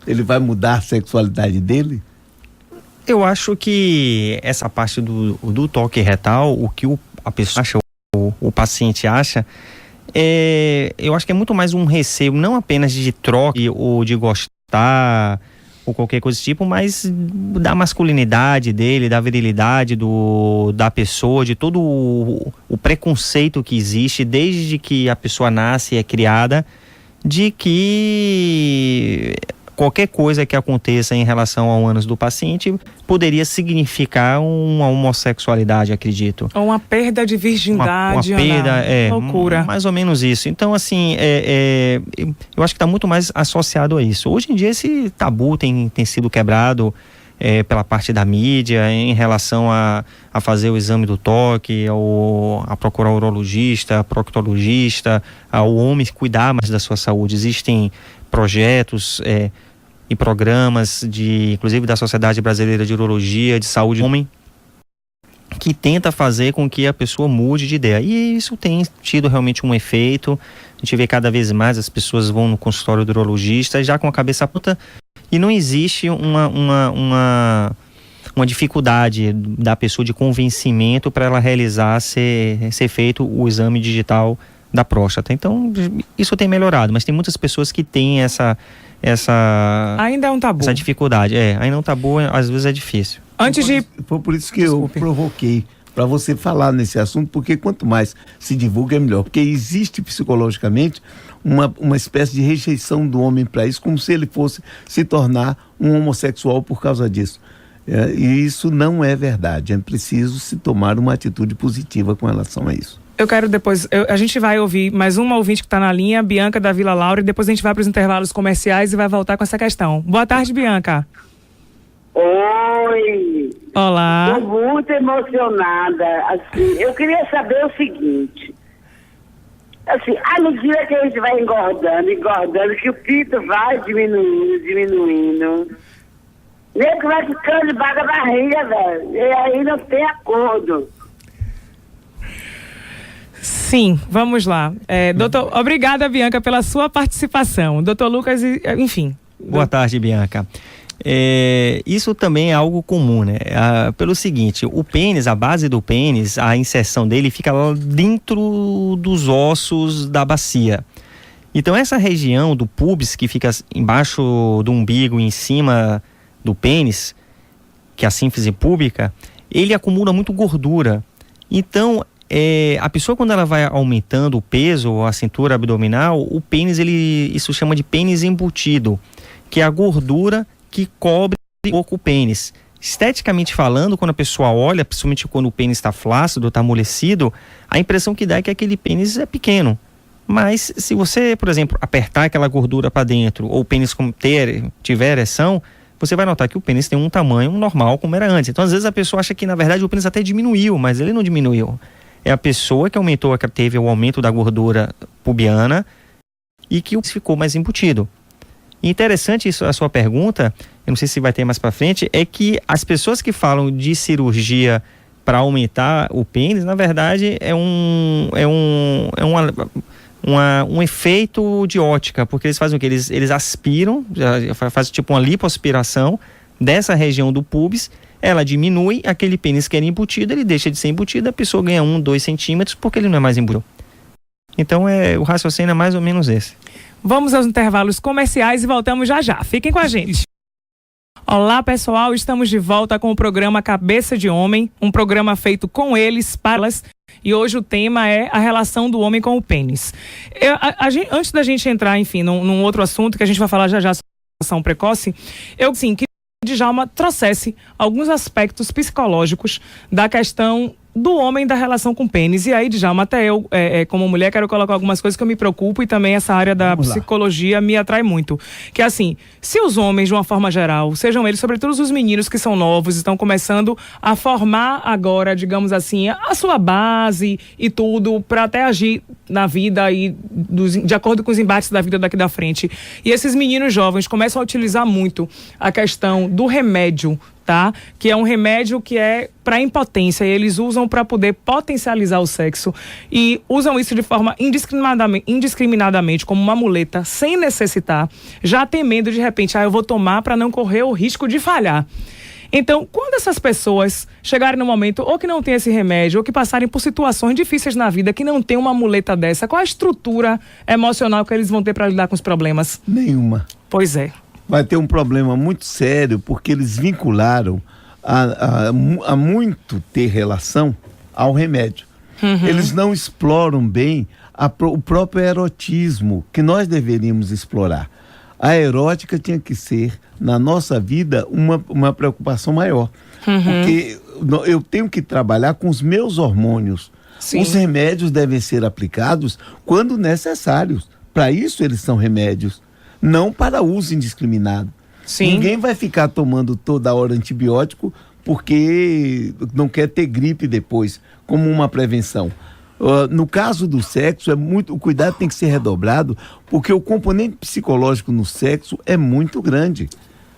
Ele vai mudar a sexualidade dele? Eu acho que essa parte do toque retal, o que a pessoa acha, o paciente acha, eu acho que é muito mais um receio, não apenas de troca ou de gostar ou qualquer coisa desse tipo, mas da masculinidade dele, da virilidade da pessoa, de todo o preconceito que existe desde que a pessoa nasce e é criada, de que qualquer coisa que aconteça em relação ao ânus do paciente poderia significar uma homossexualidade, acredito. Ou uma perda de virgindade. Uma perda, loucura. Mais ou menos isso. Então, assim, eu acho que está muito mais associado a isso. Hoje em dia esse tabu tem sido quebrado pela parte da mídia em relação a fazer o exame do toque, a procurar urologista, proctologista, ao homem cuidar mais da sua saúde. Existem projetos e programas inclusive da Sociedade Brasileira de Urologia, de Saúde do Homem, que tenta fazer com que a pessoa mude de ideia. E isso tem tido realmente um efeito. A gente vê cada vez mais as pessoas vão no consultório do urologista já com a cabeça puta, e não existe uma dificuldade da pessoa de convencimento para ela realizar, ser feito o exame digital da próstata. Então, isso tem melhorado, mas tem muitas pessoas que têm essa ainda é um tabu. Essa dificuldade. Ainda é um tabu, às vezes é difícil. Foi por isso que eu provoquei para você falar nesse assunto, porque quanto mais se divulga é melhor, porque existe psicologicamente uma espécie de rejeição do homem para isso, como se ele fosse se tornar um homossexual por causa disso. E isso não é verdade, é preciso se tomar uma atitude positiva com relação a isso. Eu quero depois, a gente vai ouvir mais uma ouvinte que está na linha, Bianca da Vila Laura, e depois a gente vai para os intervalos comerciais e vai voltar com essa questão. Boa tarde, Bianca. Oi. Olá. Estou muito emocionada. Assim, eu queria saber o seguinte. Assim, à medida que a gente vai engordando, que o pinto vai diminuindo. Nem que vai ficando debaixo da barriga, velho. E aí não tem acordo. Sim, vamos lá. Doutor, obrigada, Bianca, pela sua participação. Doutor Lucas, enfim. Boa tarde, Bianca. Isso também é algo comum, né? Pelo seguinte, o pênis, a base do pênis, a inserção dele fica lá dentro dos ossos da bacia. Então essa região do pubis, que fica embaixo do umbigo e em cima do pênis, que é a sínfise púbica, ele acumula muito gordura. Então a pessoa, quando ela vai aumentando o peso, a cintura abdominal, o pênis, isso chama de pênis embutido, que é a gordura que cobre um pouco o pênis. Esteticamente falando, quando a pessoa olha, principalmente quando o pênis está flácido, está amolecido, a impressão que dá é que aquele pênis é pequeno. Mas se você, por exemplo, apertar aquela gordura para dentro, ou o pênis tiver ereção, você vai notar que o pênis tem um tamanho normal como era antes. Então, às vezes a pessoa acha que, na verdade, o pênis até diminuiu, mas ele não diminuiu. É a pessoa que teve o aumento da gordura pubiana e que ficou mais embutido. Interessante isso, a sua pergunta, eu não sei se vai ter mais para frente, é que as pessoas que falam de cirurgia para aumentar o pênis, na verdade é um efeito de ótica, porque eles fazem o que? Eles aspiram, fazem tipo uma lipoaspiração dessa região do pubis, ela diminui, aquele pênis que era embutido, ele deixa de ser embutido, a pessoa ganha 1-2 centímetros porque ele não é mais embutido. Então o raciocínio é mais ou menos esse. Vamos aos intervalos comerciais e voltamos já já. Fiquem com a gente. Olá, pessoal. Estamos de volta com o programa Cabeça de Homem, um programa feito com eles, para elas. E hoje o tema é a relação do homem com o pênis. Antes da gente entrar, enfim, num outro assunto que a gente vai falar já sobre gestação precoce, eu, sim, que Djalma trouxesse alguns aspectos psicológicos da questão do homem, da relação com o pênis. E aí, Djalma, até eu, como mulher, quero colocar algumas coisas que eu me preocupo, e também essa área da psicologia me atrai muito. Que é assim, se os homens, de uma forma geral, sejam eles, sobretudo os meninos que são novos, estão começando a formar agora, digamos assim, a sua base e tudo, para até agir na vida e de acordo com os embates da vida daqui da frente. E esses meninos jovens começam a utilizar muito a questão do remédio, tá? Que é um remédio que é para impotência, e eles usam para poder potencializar o sexo e usam isso de forma indiscriminadamente como uma muleta, sem necessitar, já temendo de repente, eu vou tomar para não correr o risco de falhar. Então, quando essas pessoas chegarem no momento ou que não tem esse remédio, ou que passarem por situações difíceis na vida, que não tem uma muleta dessa, qual a estrutura emocional que eles vão ter para lidar com os problemas? Nenhuma. Pois é. Vai ter um problema muito sério, porque eles vincularam a muito ter relação ao remédio. Uhum. Eles não exploram bem o próprio erotismo que nós deveríamos explorar. A erótica tinha que ser, na nossa vida, uma preocupação maior. Uhum. Porque eu tenho que trabalhar com os meus hormônios. Sim. Os remédios devem ser aplicados quando necessários. Para isso eles são remédios, não para uso indiscriminado. Sim. Ninguém vai ficar tomando toda hora antibiótico porque não quer ter gripe depois, como uma prevenção. No caso do sexo, o cuidado tem que ser redobrado, porque o componente psicológico no sexo é muito grande.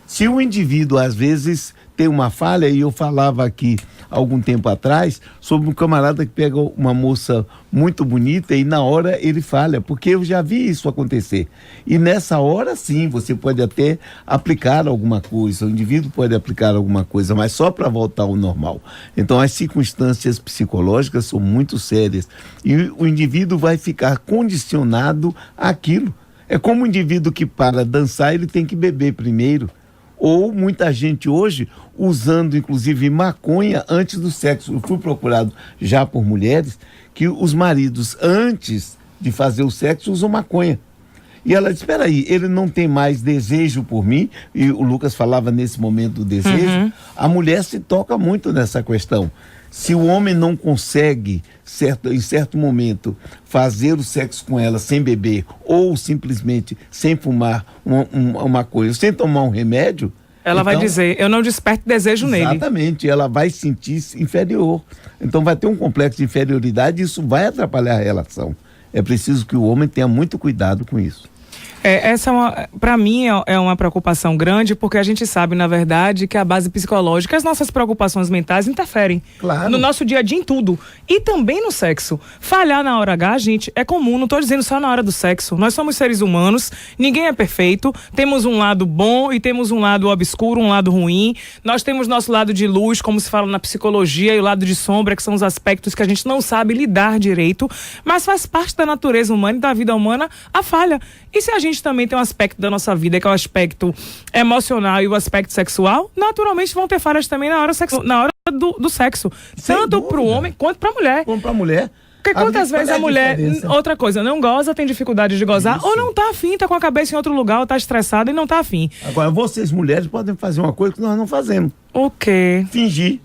Se o indivíduo, às vezes, tem uma falha, e eu falava aqui algum tempo atrás sobre um camarada que pega uma moça muito bonita e na hora ele falha, porque eu já vi isso acontecer. E nessa hora, sim, você pode até aplicar alguma coisa, o indivíduo pode aplicar alguma coisa, mas só para voltar ao normal. Então, as circunstâncias psicológicas são muito sérias e o indivíduo vai ficar condicionado àquilo. É como o indivíduo que para dançar, ele tem que beber primeiro. Ou muita gente hoje usando inclusive maconha antes do sexo. Eu fui procurado já por mulheres que os maridos antes de fazer o sexo usam maconha. E ela disse, espera aí, ele não tem mais desejo por mim, e o Lucas falava nesse momento do desejo, a mulher se toca muito nessa questão. Se o homem não consegue, em certo momento, fazer o sexo com ela sem beber, ou simplesmente sem fumar uma coisa, sem tomar um remédio... Ela vai dizer, eu não desperto desejo nele. Exatamente, ela vai sentir-se inferior. Então vai ter um complexo de inferioridade e isso vai atrapalhar a relação. É preciso que o homem tenha muito cuidado com isso. Essa para mim é uma preocupação grande, porque a gente sabe, na verdade, que a base psicológica, as nossas preocupações mentais interferem no nosso dia a dia em tudo. E também no sexo. Falhar na hora H, gente, é comum, não estou dizendo só na hora do sexo. Nós somos seres humanos, ninguém é perfeito, temos um lado bom e temos um lado obscuro, um lado ruim. Nós temos nosso lado de luz, como se fala na psicologia, e o lado de sombra, que são os aspectos que a gente não sabe lidar direito, mas faz parte da natureza humana e da vida humana a falha. E se a gente também tem um aspecto da nossa vida, que é o aspecto emocional e o aspecto sexual, naturalmente vão ter falhas também na hora do sexo. Tanto para o homem quanto para a mulher. Como para a mulher. Porque quantas vezes a mulher, outra coisa, não goza, tem dificuldade de gozar, ou não tá afim, tá com a cabeça em outro lugar, ou tá estressada e não tá afim. Agora, vocês mulheres podem fazer uma coisa que nós não fazemos. O quê? Fingir.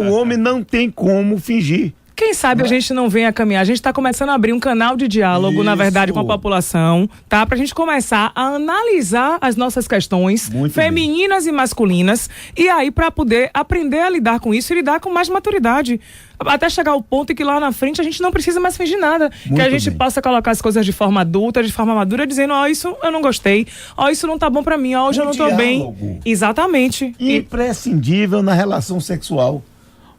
O homem não tem como fingir. Quem sabe a gente não vem a caminhar, a gente está começando a abrir um canal de diálogo, na verdade, com a população, tá? Pra gente começar a analisar as nossas questões femininas e masculinas, e aí para poder aprender a lidar com isso e lidar com mais maturidade. Até chegar ao ponto em que lá na frente a gente não precisa mais fingir nada. Que a gente possa colocar as coisas de forma adulta, de forma madura, dizendo, isso eu não gostei, isso não tá bom pra mim, hoje eu não tô bem. Exatamente. Imprescindível na relação sexual.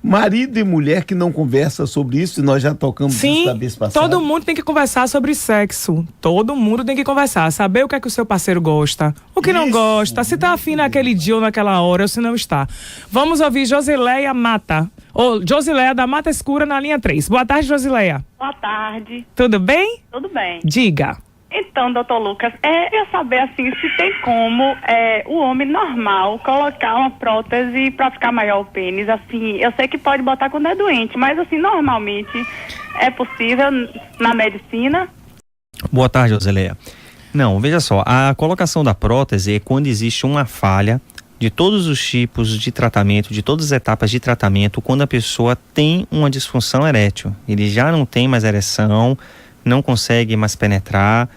Marido e mulher que não conversa sobre isso, e nós já tocamos isso da vez passada. Todo mundo tem que conversar sobre sexo. Todo mundo tem que conversar. Saber o que é que o seu parceiro gosta, o que não gosta, se tá afim naquele dia ou naquela hora, ou se não está. Vamos ouvir Josileia Mata. Josileia da Mata Escura na linha 3. Boa tarde, Josileia. Boa tarde. Tudo bem? Tudo bem. Diga. Então, doutor Lucas, eu saber assim, se tem como o homem normal colocar uma prótese para ficar maior o pênis, assim, eu sei que pode botar quando é doente, mas assim, normalmente é possível na medicina? Boa tarde, Josileia. Não, veja só, a colocação da prótese é quando existe uma falha de todos os tipos de tratamento, de todas as etapas de tratamento, quando a pessoa tem uma disfunção erétil. Ele já não tem mais ereção, não consegue mais penetrar,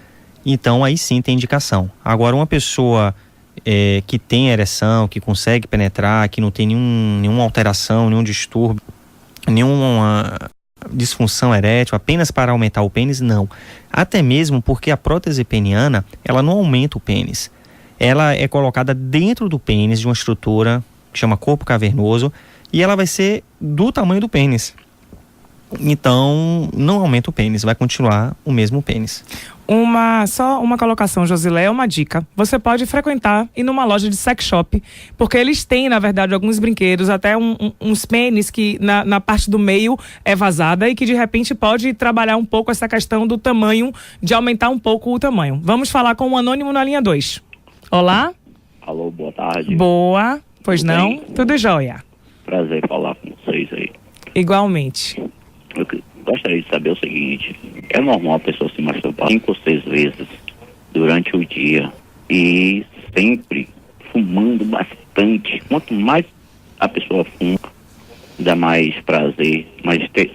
então aí sim tem indicação. Agora, uma pessoa que tem ereção, que consegue penetrar, que não tem nenhuma alteração, nenhum distúrbio, nenhuma disfunção erétil, apenas para aumentar o pênis, não. Até mesmo porque a prótese peniana, ela não aumenta o pênis. Ela é colocada dentro do pênis, de uma estrutura que chama corpo cavernoso, e ela vai ser do tamanho do pênis. Então, não aumenta o pênis, vai continuar o mesmo pênis. Só uma colocação, Josileia, uma dica. Você pode frequentar ir numa loja de sex shop, porque eles têm, na verdade, alguns brinquedos, até uns pênis que na parte do meio é vazada e que de repente pode trabalhar um pouco essa questão do tamanho, de aumentar um pouco o tamanho. Vamos falar com o Anônimo na linha 2. Olá? Alô, boa tarde. Boa, pois Tudo não? bem? Tudo jóia. Prazer falar com vocês aí. Igualmente. Eu gostaria de saber o seguinte: é normal a pessoa se masturbar 5 ou 6 vezes durante o dia e sempre fumando bastante? Quanto mais a pessoa fuma, dá mais prazer,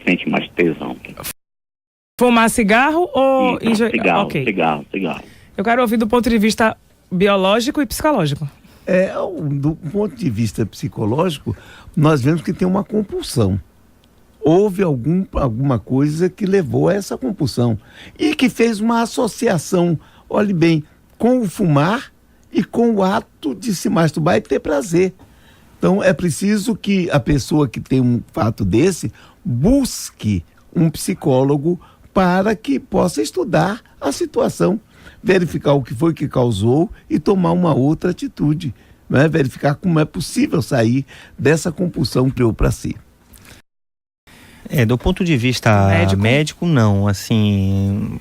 sente mais tesão. Fumar cigarro ou... Cigarro, Ok. cigarro. Eu quero ouvir do ponto de vista biológico e psicológico. Do ponto de vista psicológico, nós vemos que tem uma compulsão. Houve alguma coisa que levou a essa compulsão e que fez uma associação, olhe bem, com o fumar e com o ato de se masturbar e ter prazer. Então é preciso que a pessoa que tem um fato desse busque um psicólogo para que possa estudar a situação, verificar o que foi que causou e tomar uma outra atitude, né? Verificar como é possível sair dessa compulsão que criou para si. Do ponto de vista médico, não, assim,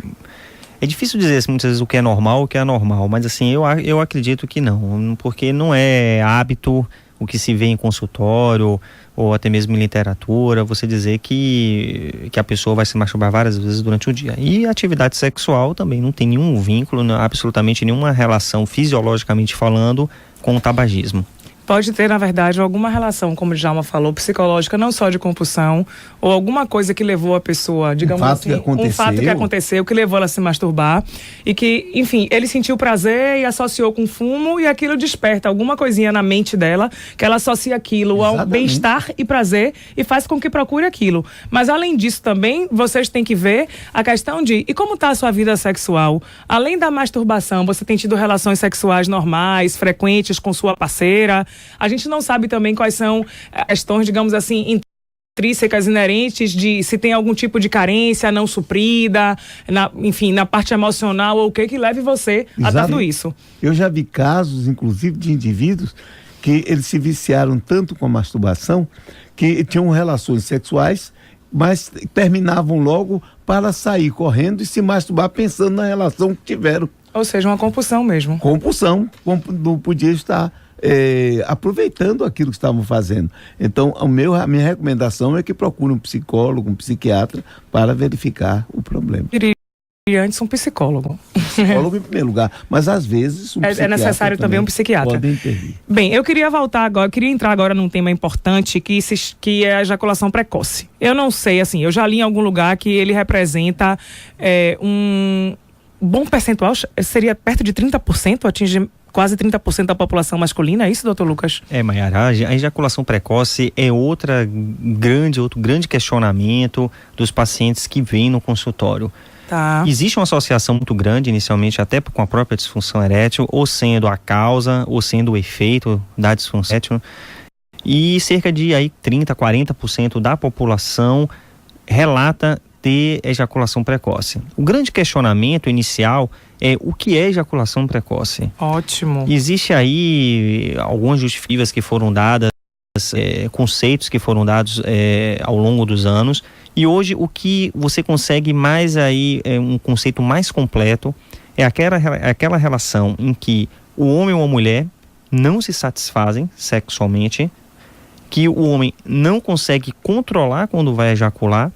É difícil dizer muitas vezes o que é normal, o que é anormal, mas assim, eu acredito que não, porque não é hábito o que se vê em consultório ou até mesmo em literatura, você dizer que a pessoa vai se masturbar várias vezes durante o dia. E a atividade sexual também não tem nenhum vínculo, absolutamente nenhuma relação fisiologicamente falando com o tabagismo. Pode ter, na verdade, alguma relação, como o Djalma falou, psicológica, não só de compulsão, ou alguma coisa que levou a pessoa, digamos assim, um fato que aconteceu, que levou ela a se masturbar, e que, enfim, ele sentiu prazer e associou com fumo, e aquilo desperta alguma coisinha na mente dela, que ela associa aquilo ao bem-estar e prazer, e faz com que procure aquilo. Mas, além disso, também, vocês têm que ver a questão de, e como está a sua vida sexual? Além da masturbação, você tem tido relações sexuais normais, frequentes com sua parceira? A gente não sabe também quais são questões, digamos assim, intrínsecas, inerentes de se tem algum tipo de carência não suprida, enfim, na parte emocional, ou o que leve você a tudo isso. Eu já vi casos, inclusive, de indivíduos que eles se viciaram tanto com a masturbação que tinham relações sexuais, mas terminavam logo para sair correndo e se masturbar pensando na relação que tiveram. Ou seja, uma compulsão mesmo. Compulsão, não podia estar aproveitando aquilo que estavam fazendo. Então, a minha recomendação é que procure um psicólogo, um psiquiatra para verificar o problema. E antes um psicólogo. Psicólogo em primeiro lugar, mas às vezes um psiquiatra é necessário também um psiquiatra. Pode intervir. Bem, eu queria entrar agora num tema importante que é a ejaculação precoce. Eu não sei, assim, eu já li em algum lugar que ele representa um bom percentual, seria perto de 30%, atinge quase 30% da população masculina, é isso, doutor Lucas? Maiara, a ejaculação precoce é outro grande questionamento dos pacientes que vêm no consultório. Tá. Existe uma associação muito grande, inicialmente, até com a própria disfunção erétil, ou sendo a causa, ou sendo o efeito da disfunção erétil. E cerca de 30%, 40% da população relata ter ejaculação precoce. O grande questionamento inicial é o que é ejaculação precoce. Ótimo. Existe aí algumas justificativas que foram dadas, conceitos que foram dados ao longo dos anos, e hoje o que você consegue mais aí, um conceito mais completo, é aquela relação em que o homem ou a mulher não se satisfazem sexualmente, que o homem não consegue controlar quando vai ejacular,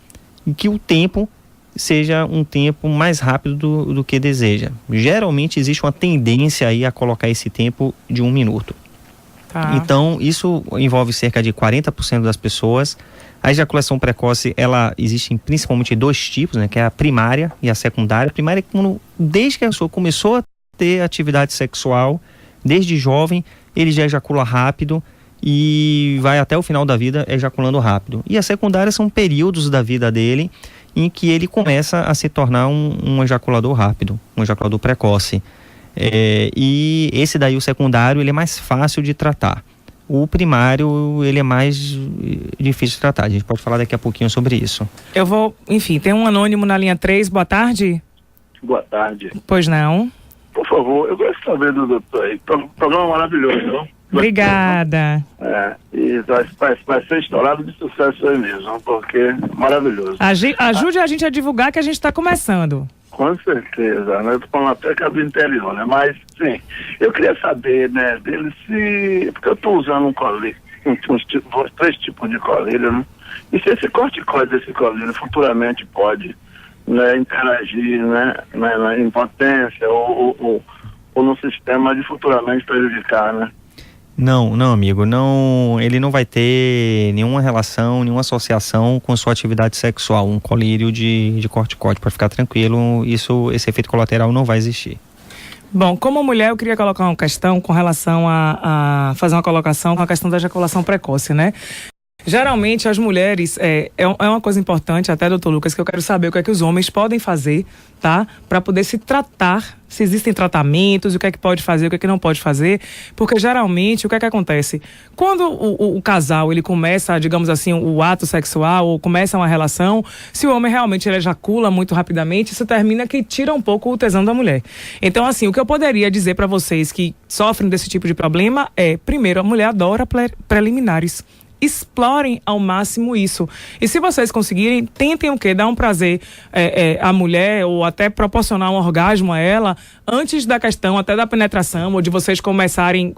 e que o tempo seja um tempo mais rápido do que deseja. Geralmente existe uma tendência aí a colocar esse tempo de 1 minuto. Tá. Então, isso envolve cerca de 40% das pessoas. A ejaculação precoce, ela existe principalmente 2 tipos, né? Que é a primária e a secundária. A primária é desde que a pessoa começou a ter atividade sexual, desde jovem, ele já ejacula rápido e vai até o final da vida ejaculando rápido. E a secundária são períodos da vida dele em que ele começa a se tornar um ejaculador rápido, um ejaculador precoce. E esse daí, o secundário, ele é mais fácil de tratar. O primário, ele é mais difícil de tratar. A gente pode falar daqui a pouquinho sobre isso. Tem um anônimo na linha 3, boa tarde. Boa tarde. Pois não. Por favor, eu gosto de saber do doutor aí. Programa maravilhoso, não? Obrigada. E vai ser estourado de sucesso aí mesmo, porque maravilhoso. Ajude a gente a divulgar que a gente está começando. Com certeza, né? Eu tô falando até que é do interior, né? Mas, sim, eu queria saber, né, dele porque eu tô usando um colírio, uns 3 tipos de colírio, né? E se esse corticoide desse colírio futuramente pode, né, interagir, né, na impotência ou no sistema de futuramente prejudicar, né? Não, amigo, ele não vai ter nenhuma relação, nenhuma associação com sua atividade sexual, um colírio de corticoide, pode ficar tranquilo, esse efeito colateral não vai existir. Bom, como mulher eu queria colocar uma questão com relação a fazer uma colocação com a questão da ejaculação precoce, né? Geralmente as mulheres, é uma coisa importante até, doutor Lucas, que eu quero saber o que é que os homens podem fazer, tá? Para poder se tratar, se existem tratamentos, o que é que pode fazer, o que é que não pode fazer, porque geralmente o que é que acontece? Quando o casal, ele começa, digamos assim, o ato sexual ou começa uma relação, se o homem realmente ele ejacula muito rapidamente, isso termina que tira um pouco o tesão da mulher. Então, assim, o que eu poderia dizer para vocês que sofrem desse tipo de problema é, primeiro, a mulher adora preliminares. explorem ao máximo isso. E se vocês conseguirem, tentem o quê? Dar um prazer à mulher, ou até proporcionar um orgasmo a ela antes da questão, até da penetração, ou de vocês começarem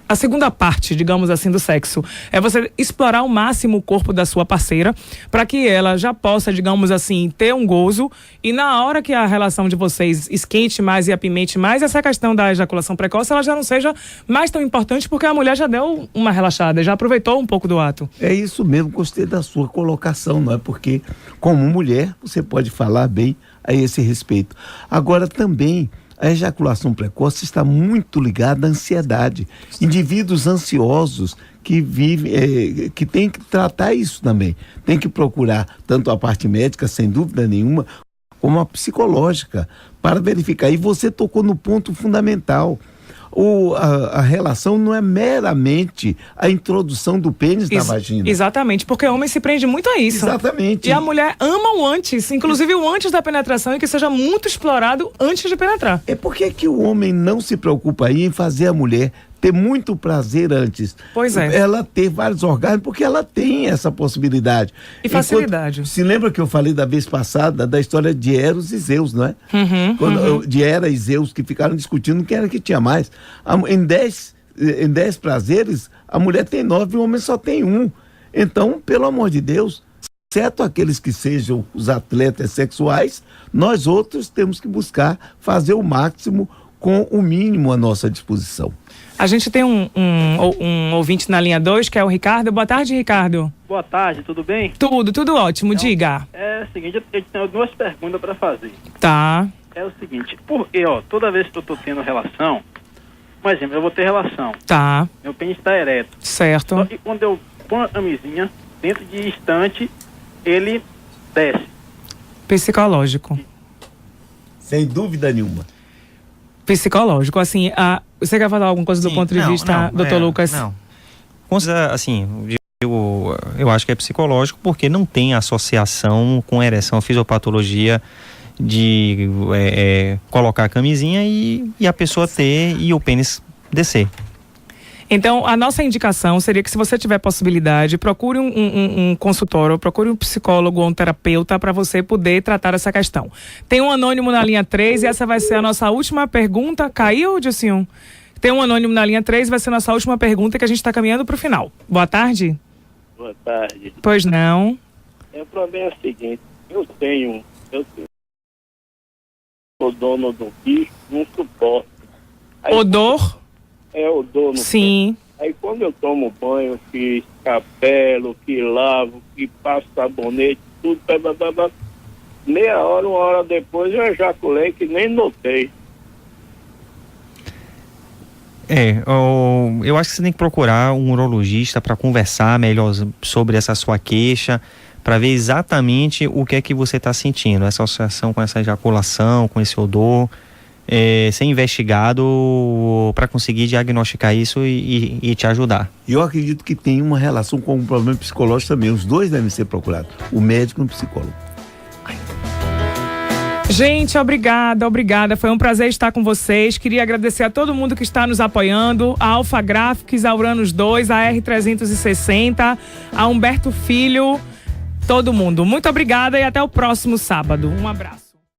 a segunda parte, digamos assim, do sexo. É você explorar ao máximo o corpo da sua parceira para que ela já possa, digamos assim, ter um gozo, e na hora que a relação de vocês esquente mais e apimente mais, essa questão da ejaculação precoce, ela já não seja mais tão importante, porque a mulher já deu uma relaxada, já aproveitou um pouco do ato. É isso mesmo, gostei da sua colocação, não é? Porque como mulher, você pode falar bem a esse respeito. Agora também, a ejaculação precoce está muito ligada à ansiedade. Indivíduos ansiosos que vivem, que tem que tratar isso também. Tem que procurar tanto a parte médica, sem dúvida nenhuma, como a psicológica, para verificar. E você tocou no ponto fundamental. A relação não é meramente a introdução do pênis na vagina. Exatamente, porque o homem se prende muito a isso. Exatamente. E a mulher ama o antes, inclusive o antes da penetração, e que seja muito explorado antes de penetrar. É porque que o homem não se preocupa aí em fazer a mulher ter muito prazer antes. Pois é. Ela ter vários orgasmos, porque ela tem essa possibilidade. E facilidade. Se lembra que eu falei da vez passada da história de Eros e Zeus, não é? De Hera e Zeus, que ficaram discutindo quem era que tinha mais. Em 10 prazeres, a mulher tem 9 e o homem só tem 1. Então, pelo amor de Deus, exceto aqueles que sejam os atletas sexuais, nós outros temos que buscar fazer o máximo com o mínimo à nossa disposição. A gente tem um ouvinte na linha 2, que é o Ricardo. Boa tarde, Ricardo. Boa tarde, tudo bem? Tudo ótimo, diga. É o seguinte, eu tenho 2 perguntas para fazer. Tá. É o seguinte, porque, toda vez que eu tô tendo relação, por exemplo, eu vou ter relação. Tá. Meu pênis está ereto. Certo. E quando eu ponho a camisinha, dentro de instante, ele desce. Psicológico. Sem dúvida nenhuma. Psicológico, assim, você quer falar alguma coisa do ponto de vista, doutor Lucas? Não. Assim, eu acho que é psicológico, porque não tem associação com ereção, fisiopatologia de colocar a camisinha e a pessoa ter e o pênis descer. Então, a nossa indicação seria que, se você tiver possibilidade, procure um consultório, procure um psicólogo ou um terapeuta para você poder tratar essa questão. Tem um anônimo na linha 3 e essa vai ser a nossa última pergunta. Caiu, Dilcinho? Tem um anônimo na linha 3 e vai ser a nossa última pergunta, que a gente está caminhando para o final. Boa tarde. Boa tarde. Pois não. O problema é o seguinte, eu sou dono do bicho, não suporto. Odor? É odor no Sim. pé. Aí quando eu tomo banho, que capelo, que lavo, que passo sabonete, tudo, meia hora, 1 hora depois eu ejaculei que nem notei. Eu acho que você tem que procurar um urologista para conversar melhor sobre essa sua queixa, para ver exatamente o que é que você está sentindo, essa associação com essa ejaculação, com esse odor. Ser investigado para conseguir diagnosticar isso e te ajudar. Eu acredito que tem uma relação com um problema psicológico também. Os dois devem ser procurados, o médico e o psicólogo. Gente, obrigada. Foi um prazer estar com vocês. Queria agradecer a todo mundo que está nos apoiando, a Alpha Graphics, a Uranus 2, a R360, a Humberto Filho, todo mundo. Muito obrigada e até o próximo sábado. Um abraço.